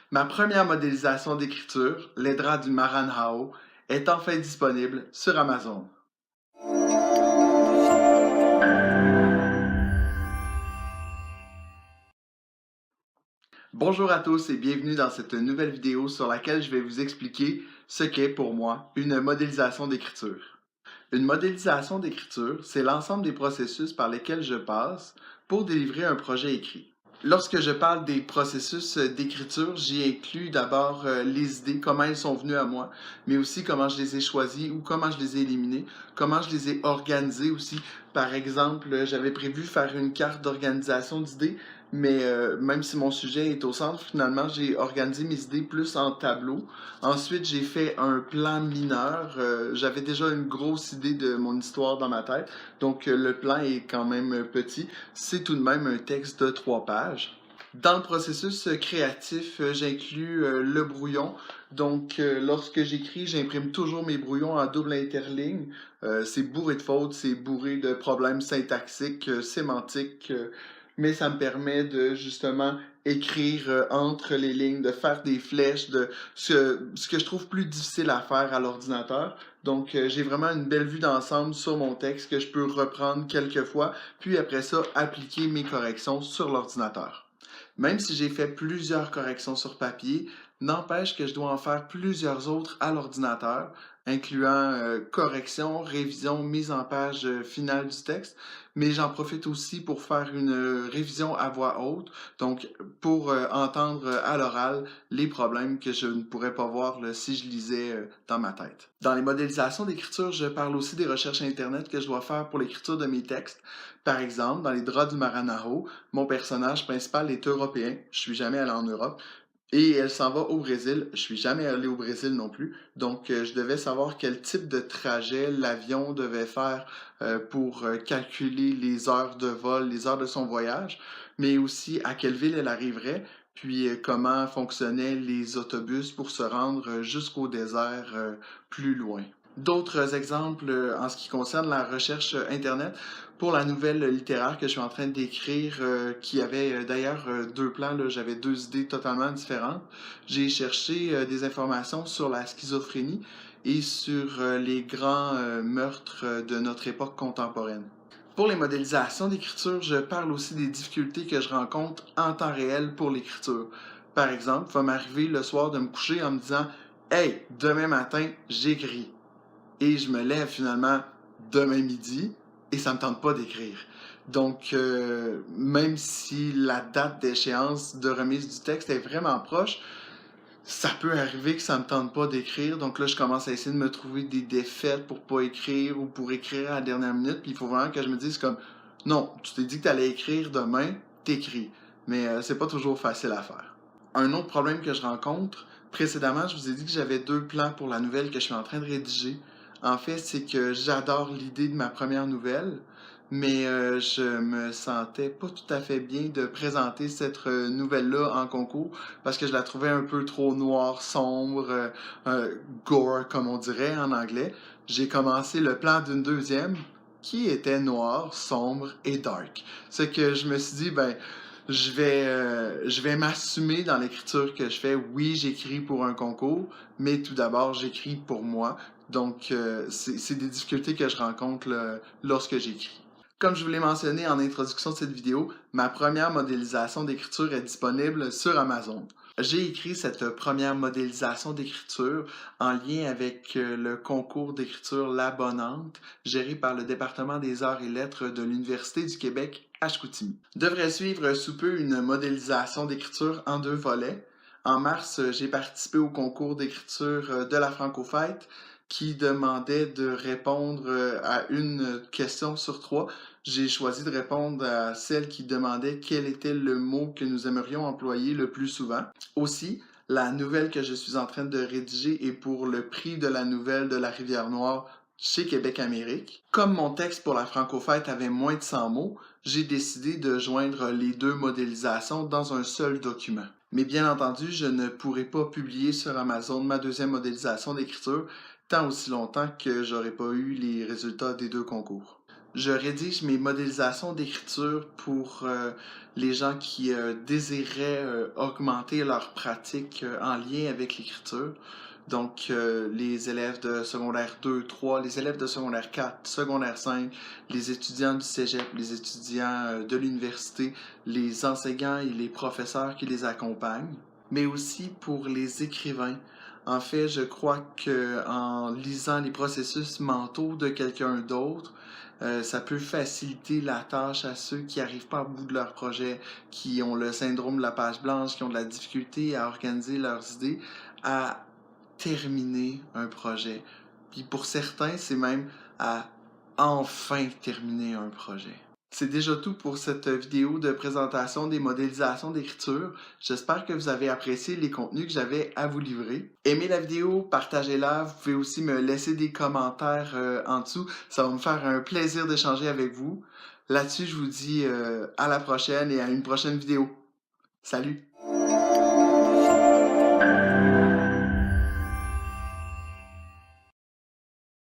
Ma première modélisation d'écriture, l'Edra du Maranhão, est enfin disponible sur Amazon. Bonjour à tous et bienvenue dans cette nouvelle vidéo sur laquelle je vais vous expliquer ce qu'est pour moi une modélisation d'écriture. Une modélisation d'écriture, c'est l'ensemble des processus par lesquels je passe pour délivrer un projet écrit. Lorsque je parle des processus d'écriture, j'y inclus d'abord les idées, comment elles sont venues à moi, mais aussi comment je les ai choisies ou comment je les ai éliminées, comment je les ai organisées aussi. Par exemple, j'avais prévu faire une carte d'organisation d'idées, mais même si mon sujet est au centre, finalement, j'ai organisé mes idées plus en tableau. Ensuite, j'ai fait un plan mineur. J'avais déjà une grosse idée de mon histoire dans ma tête, donc le plan est quand même petit. C'est tout de même un texte de 3 pages. Dans le processus créatif, j'inclus le brouillon. Donc, lorsque j'écris, j'imprime toujours mes brouillons en double interligne. C'est bourré de fautes, c'est bourré de problèmes syntaxiques, sémantiques, mais ça me permet de justement écrire entre les lignes, de faire des flèches, de ce que je trouve plus difficile à faire à l'ordinateur. Donc, j'ai vraiment une belle vue d'ensemble sur mon texte que je peux reprendre quelques fois, puis après ça, appliquer mes corrections sur l'ordinateur. Même si j'ai fait plusieurs corrections sur papier, n'empêche que je dois en faire plusieurs autres à l'ordinateur, incluant correction, révision, mise en page finale du texte, mais j'en profite aussi pour faire une révision à voix haute, donc pour entendre à l'oral les problèmes que je ne pourrais pas voir là, si je lisais dans ma tête. Dans les modélisations d'écriture, je parle aussi des recherches Internet que je dois faire pour l'écriture de mes textes. Par exemple, dans les draps du Maranhão, mon personnage principal est européen, je suis jamais allé en Europe, et elle s'en va au Brésil. Je suis jamais allé au Brésil non plus, donc je devais savoir quel type de trajet l'avion devait faire pour calculer les heures de vol, les heures de son voyage, mais aussi à quelle ville elle arriverait, puis comment fonctionnaient les autobus pour se rendre jusqu'au désert plus loin. D'autres exemples en ce qui concerne la recherche Internet, pour la nouvelle littéraire que je suis en train d'écrire, qui avait d'ailleurs 2 plans, là, j'avais 2 idées totalement différentes. J'ai cherché des informations sur la schizophrénie et sur les grands meurtres de notre époque contemporaine. Pour les modélisations d'écriture, je parle aussi des difficultés que je rencontre en temps réel pour l'écriture. Par exemple, il va m'arriver le soir de me coucher en me disant Hey, demain matin, j'écris. Et je me lève finalement demain midi et ça me tente pas d'écrire. Donc, même si la date d'échéance de remise du texte est vraiment proche, ça peut arriver que ça me tente pas d'écrire. Donc là, je commence à essayer de me trouver des défaites pour pas écrire ou pour écrire à la dernière minute. Puis il faut vraiment que je me dise comme, non, tu t'es dit que tu allais écrire demain, t'écris. Mais c'est pas toujours facile à faire. Un autre problème que je rencontre, précédemment, je vous ai dit que j'avais 2 plans pour la nouvelle que je suis en train de rédiger. En fait, c'est que j'adore l'idée de ma première nouvelle, mais je me sentais pas tout à fait bien de présenter cette nouvelle-là en concours parce que je la trouvais un peu trop noire, sombre, gore comme on dirait en anglais. J'ai commencé le plan d'une deuxième qui était noire, sombre et dark. C'est que je me suis dit, ben, je vais m'assumer dans l'écriture que je fais. Oui, j'écris pour un concours, mais tout d'abord, j'écris pour moi. Donc, c'est des difficultés que je rencontre là, lorsque j'écris. Comme je vous l'ai mentionné en introduction de cette vidéo, ma première modélisation d'écriture est disponible sur Amazon. J'ai écrit cette première modélisation d'écriture en lien avec le concours d'écriture La Bonnante, géré par le département des arts et lettres de l'Université du Québec à Chicoutimi. Devrait suivre sous peu une modélisation d'écriture en 2 volets. En mars, j'ai participé au concours d'écriture de la Francofête qui demandait de répondre à une question sur 3. J'ai choisi de répondre à celle qui demandait quel était le mot que nous aimerions employer le plus souvent. Aussi, la nouvelle que je suis en train de rédiger est pour le prix de la nouvelle de la Rivière-Noire chez Québec Amérique. Comme mon texte pour la Francofête avait moins de 100 mots, j'ai décidé de joindre les 2 modélisations dans un seul document. Mais bien entendu, je ne pourrai pas publier sur Amazon ma deuxième modélisation d'écriture tant aussi longtemps que j'aurai pas eu les résultats des 2 concours. je rédige mes modélisations d'écriture pour les gens qui désiraient augmenter leur pratique en lien avec l'écriture. Donc, les élèves de secondaire 2, 3, les élèves de secondaire 4, secondaire 5, les étudiants du cégep, les étudiants de l'université, les enseignants et les professeurs qui les accompagnent, mais aussi pour les écrivains. En fait, je crois que en lisant les processus mentaux de quelqu'un d'autre, ça peut faciliter la tâche à ceux qui n'arrivent pas au bout de leur projet, qui ont le syndrome de la page blanche, qui ont de la difficulté à organiser leurs idées, à terminer un projet. Puis pour certains, c'est même à enfin terminer un projet. C'est déjà tout pour cette vidéo de présentation des modélisations d'écriture. J'espère que vous avez apprécié les contenus que j'avais à vous livrer. Aimez la vidéo, partagez-la. Vous pouvez aussi me laisser des commentaires en dessous. Ça va me faire un plaisir d'échanger avec vous. Là-dessus, je vous dis à la prochaine et à une prochaine vidéo. Salut!